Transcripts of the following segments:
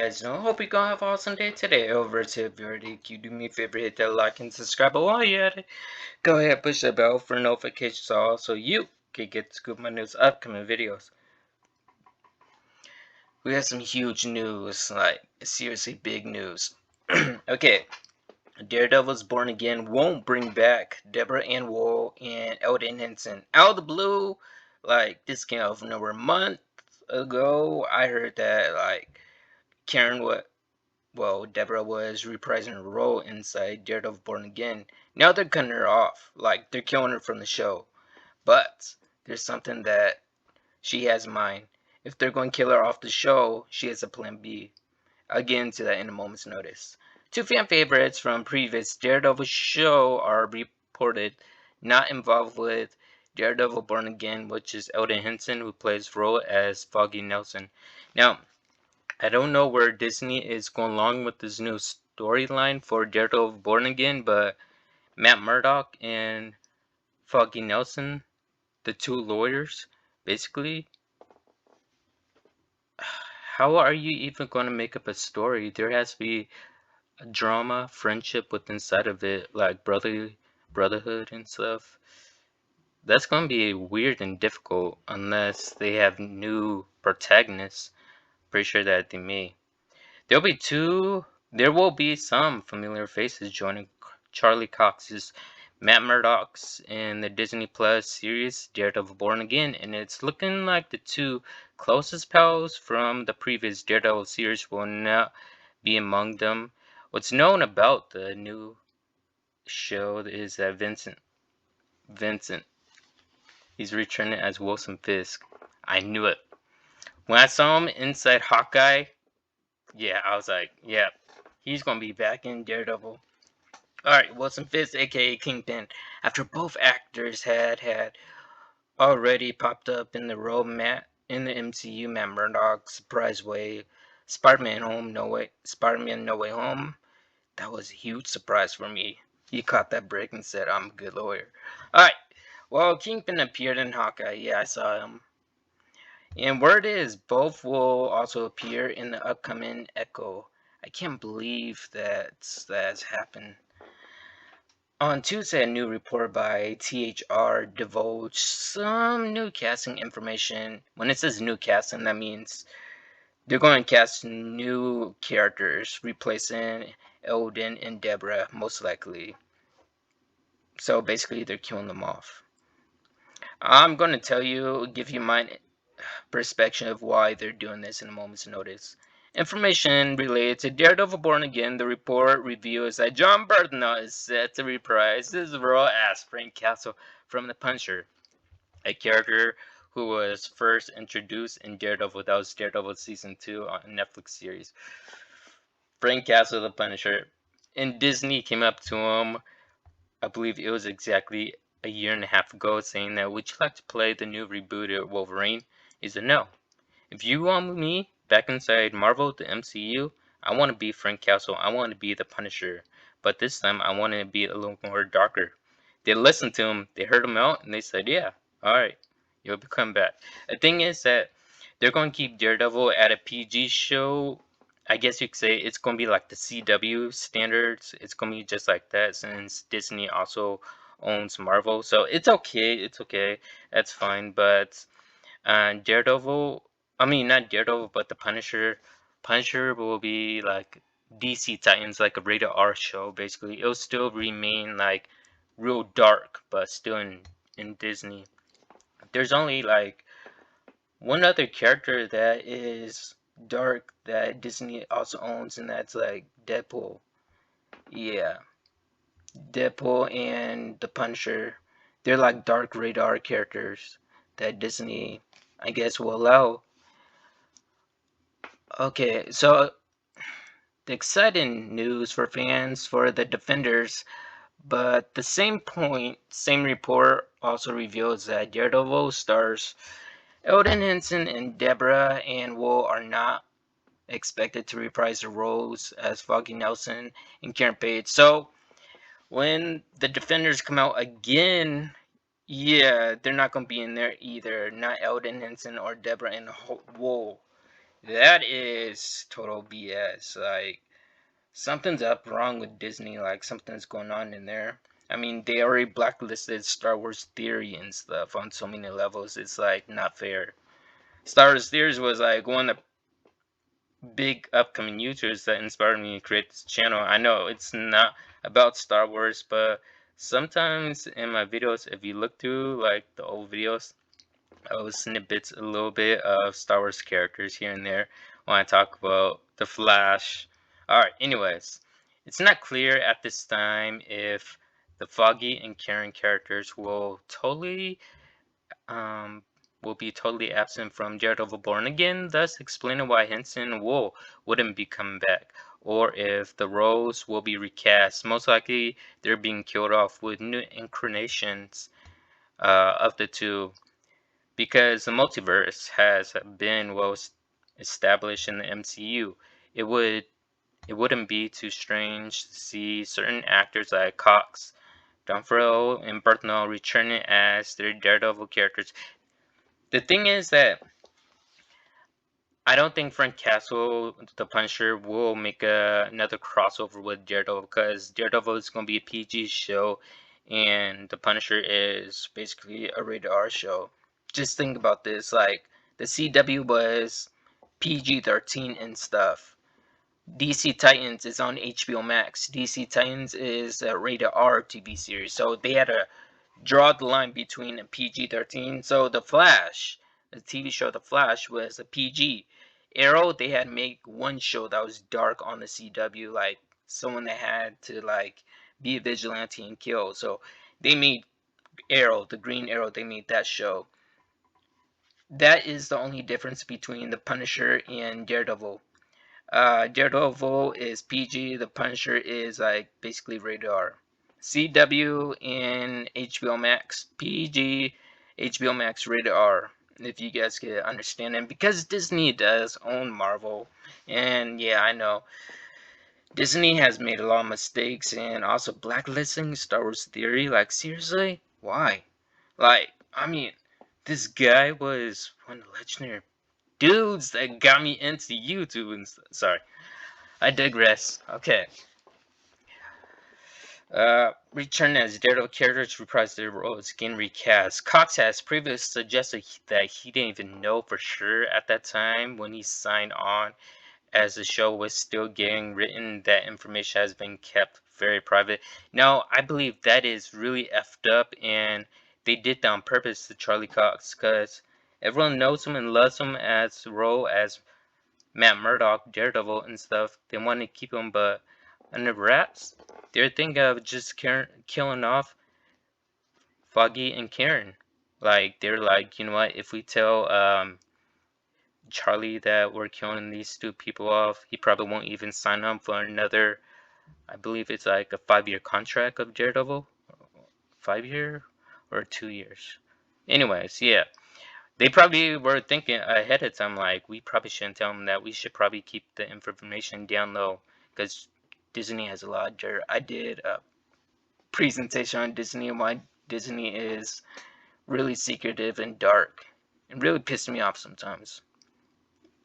guys know. Hope you gonna have an awesome day today. Over to Verdict. You do me a favor, hit that like and subscribe. But while you're at it, go ahead push the bell for notifications so you can get to scoop my news upcoming videos. We have some huge news, like seriously big news. Okay, Daredevil's Born Again won't bring back Deborah Ann Woll and Elden Henson. Out of the blue, like this came out of nowhere. A month ago, I heard that like Deborah was reprising her role inside Daredevil Born Again. Now they're cutting her off, like they're killing her from the show. But there's something that she has in mind. If they're going to kill her off the show, she has a plan B. I'll get into that in a moment's notice. Two fan favorites from previous Daredevil show are reported not involved with Daredevil Born Again, which is Elden Henson, who plays the role as Foggy Nelson. Now, I don't know where Disney is going along with this new storyline for Daredevil Born Again, but Matt Murdock and Foggy Nelson, the two lawyers, basically, how are you even going to make up a story? There has to be a drama, friendship with inside of it, like brotherhood and stuff. That's going to be weird and difficult unless they have new protagonists. Pretty sure that they may. There will be some familiar faces joining Charlie Cox's Matt Murdock's in the Disney Plus series Daredevil Born Again, and it's looking like the two closest pals from the previous Daredevil series will not be among them. What's known about the new show is that Vincent, he's returning as Wilson Fisk. I knew it. When I saw him inside Hawkeye, yeah, I was like, yeah, he's going to be back in Daredevil. Alright, Wilson Fisk, aka Kingpin. After both actors had already popped up in the role in the MCU, Matt Murdock, surprise way, Spider-Man No Way Home, that was a huge surprise for me. He caught that break and said, I'm a good lawyer. Alright, well, Kingpin appeared in Hawkeye. Yeah, I saw him. And word is, both will also appear in the upcoming Echo. I can't believe that's happened. On Tuesday, a new report by THR divulged some new casting information. When it says new casting, that means they're going to cast new characters, replacing Elden and Deborah, most likely. So basically, they're killing them off. I'm going to give you my perspective of why they're doing this in a moment's notice. Information related to Daredevil Born Again, the report reveals that Jon Bernthal is set to reprise his role as Frank Castle from The Punisher, a character who was first introduced in Daredevil. That was Daredevil Season 2 on Netflix series. Frank Castle, The Punisher. And Disney came up to him, I believe it was exactly a year and a half ago, saying that, would you like to play the new rebooted Wolverine? He said, no. If you want me back inside Marvel, the MCU, I want to be Frank Castle. I want to be the Punisher. But this time, I want to be a little more darker. They listened to him. They heard him out, and they said, yeah, all right, you'll come back. The thing is that they're going to keep Daredevil at a PG show. I guess you could say it's going to be like the CW standards. It's going to be just like that since Disney also owns Marvel. So it's okay. It's okay. That's fine. But Daredevil, I mean, not Daredevil, but the Punisher. Punisher will be like DC Titans, like a rated R show, basically. It'll still remain like real dark, but still in Disney. There's only like one other character that is dark that Disney also owns, and that's like Deadpool. Yeah, Deadpool and the Punisher. They're like dark radar characters that Disney, I guess, will allow. Okay, so the exciting news for fans for the Defenders, but the same report also reveals that Daredevil stars Elden Henson and Deborah Ann Woll are not expected to reprise their roles as Foggy Nelson and Karen Page. So when the Defenders come out again, yeah, they're not going to be in there either. Not Elden Henson or Deborah Ann Woll. That is total BS. Like, something's up wrong with Disney. Like, something's going on in there. I mean, they already blacklisted Star Wars Theory and stuff on so many levels. It's like not fair. Star Wars Theories was like one of the big upcoming YouTubers that inspired me to create this channel. I know it's not about Star Wars, but sometimes in my videos, if you look through like the old videos, I will snippets a little bit of Star Wars characters here and there when I talk about the Flash. Alright, anyways, it's not clear at this time if the Foggy and Karen characters um, will be totally absent from Daredevil Born Again, thus explaining why Henson and Wool wouldn't be coming back, or if the roles will be recast. Most likely, they're being killed off with new incarnations of the two, because the multiverse has been well established in the MCU. It wouldn't be too strange to see certain actors like Cox, D'Onofrio, and Bernthal returning as their Daredevil characters. The thing is that I don't think Frank Castle, the Punisher, will make another crossover with Daredevil, because Daredevil is going to be a PG show and the Punisher is basically a rated R show. Just think about this, like, the CW was PG-13 and stuff. DC Titans is on HBO Max. DC Titans is a rated R TV series, so they had to draw the line between a PG-13. So The Flash, the TV show The Flash, was a PG. Arrow, they had made one show that was dark on the CW, like someone that had to like be a vigilante and kill. So they made Arrow, the Green Arrow, they made that show. That is the only difference between the Punisher and Daredevil. Daredevil is PG, the Punisher is like basically rated R. CW and HBO Max, PG, HBO Max rated R, if you guys can understand. And because Disney does own Marvel, and yeah, I know Disney has made a lot of mistakes and also blacklisting Star Wars Theory. Like, seriously? Why? Like, I mean, this guy was one of the legendary dudes that got me into YouTube and sorry. I digress. Okay. Return as Daredevil characters reprise their roles again recast. Cox has previously suggested that he didn't even know for sure at that time when he signed on, as the show was still getting written, that information has been kept very private. Now, I believe that is really effed up, and they did that on purpose to Charlie Cox, because everyone knows him and loves him as role as Matt Murdock, Daredevil, and stuff. They want to keep him, but under wraps, they're thinking of just killing off Foggy and Karen. Like, they're like, you know what? If we tell Charlie that we're killing these two people off, he probably won't even sign up for another. I believe it's like a 5-year contract of Daredevil, 5 year or 2 years. Anyways, yeah. They probably were thinking ahead of time, like, we probably shouldn't tell them that. We should probably keep the information down low, because Disney has a lot of dirt. I did a presentation on Disney and why Disney is really secretive and dark. It really pissed me off sometimes,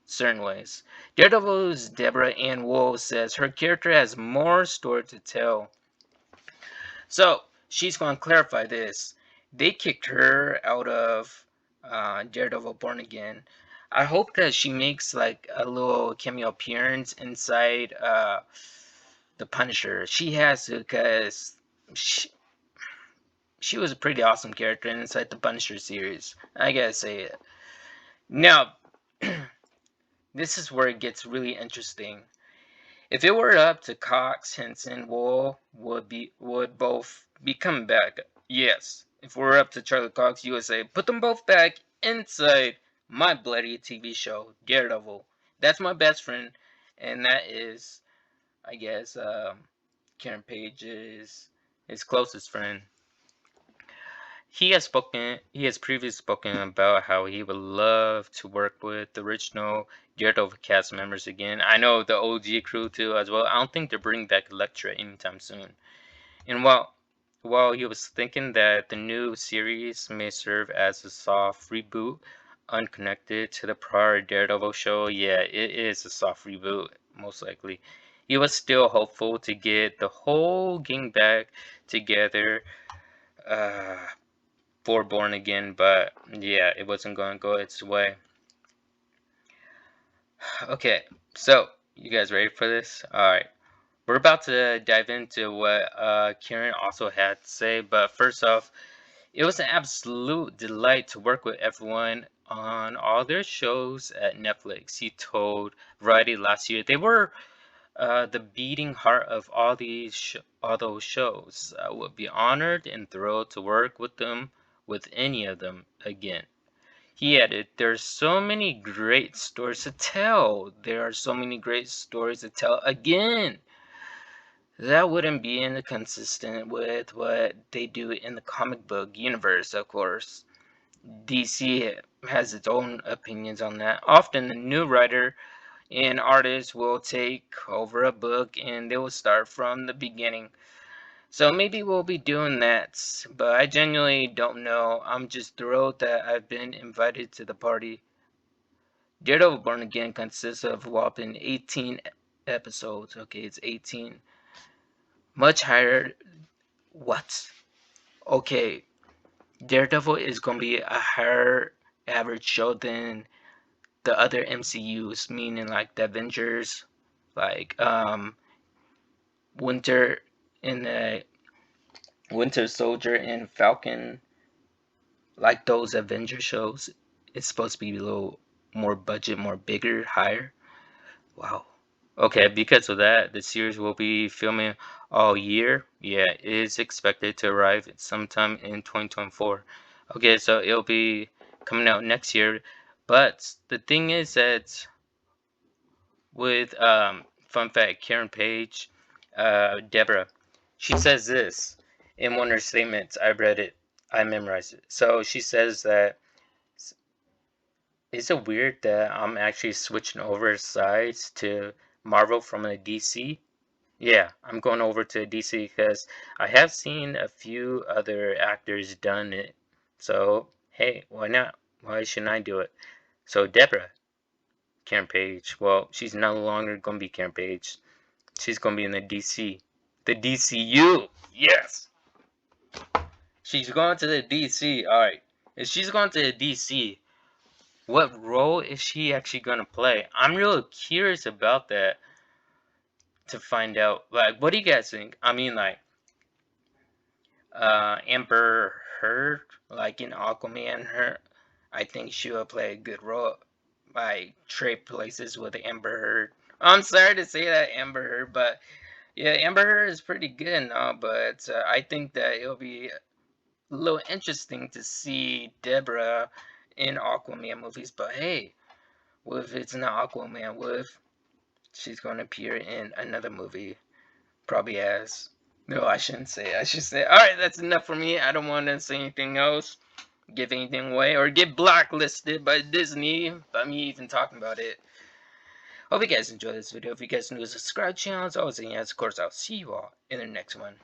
certain ways. Daredevil's Deborah Ann Woll says her character has more story to tell. So, she's going to clarify this. They kicked her out of Daredevil Born Again. I hope that she makes like a little cameo appearance inside the Punisher. She has to, because she was a pretty awesome character inside the Punisher series. I gotta say it. Now, this is where it gets really interesting. If it were up to Cox, Henson, Wool would both be coming back. Yes. If we're up to Charlie Cox, you would say, put them both back inside my bloody TV show, Daredevil. That's my best friend, and that is, I guess, Karen Page's his closest friend. He has previously spoken about how he would love to work with the original Daredevil cast members again. I know the OG crew too as well. I don't think they're bringing back Elektra anytime soon. And while he was thinking that the new series may serve as a soft reboot unconnected to the prior Daredevil show. Yeah, it is a soft reboot, most likely. He was still hopeful to get the whole gang back together for Born Again, but yeah, it wasn't going to go its way. Okay, so you guys ready for this? Alright. We're about to dive into what Kieran also had to say, but first off, it was an absolute delight to work with everyone on all their shows at Netflix. He told Variety last year they were the beating heart of all those shows. I would be honored and thrilled to work with them, with any of them again. He added, "There's so many great stories to tell. There are so many great stories to tell again." That wouldn't be inconsistent with what they do in the comic book universe, of course. DC has its own opinions on that. Often, a new writer and artist will take over a book and they will start from the beginning. So maybe we'll be doing that, but I genuinely don't know. I'm just thrilled that I've been invited to the party. Daredevil Born Again consists of a whopping 18 episodes. Okay, it's 18. Much higher. What? Okay, Daredevil is going to be a higher average show than the other MCUs, meaning like the Avengers, like Winter in the Winter Soldier and Falcon, like those Avenger shows. It's supposed to be a little more budget, more bigger, higher. Wow. Okay, because of that, the series will be filming all year. Yeah, it is expected to arrive sometime in 2024. Okay, so it'll be coming out next year. But the thing is that with fun fact, Karen Page, Deborah, she says this in one of her statements. I read it, I memorized it. So she says that, is it weird that I'm actually switching over sides to Marvel from a DC? Yeah, I'm going over to DC because I have seen a few other actors done it. So, hey, why not? Why shouldn't I do it? So, Deborah, Karen Page, well, she's no longer going to be Karen Page. She's going to be in the DC. The DCU! Yes! She's going to the DC. Alright. If she's going to the DC, what role is she actually going to play? I'm really curious about that to find out. Like, what do you guys think? I mean, like, Amber Heard, like in Aquaman, I think she will play a good role. Like, trade places with Amber Heard. I'm sorry to say that, Amber Heard, but yeah, Amber Heard is pretty good now, but I think that it'll be a little interesting to see Deborah in Aquaman movies. But hey, what if it's not Aquaman? What if she's going to appear in another movie? Probably as. No, I shouldn't say. I should say, alright, that's enough for me. I don't want to say anything else, give anything away, or get blacklisted by Disney by me even talking about it. Hope you guys enjoyed this video. If you guys new to subscribe channel, as always, and yes, of course, I'll see you all in the next one.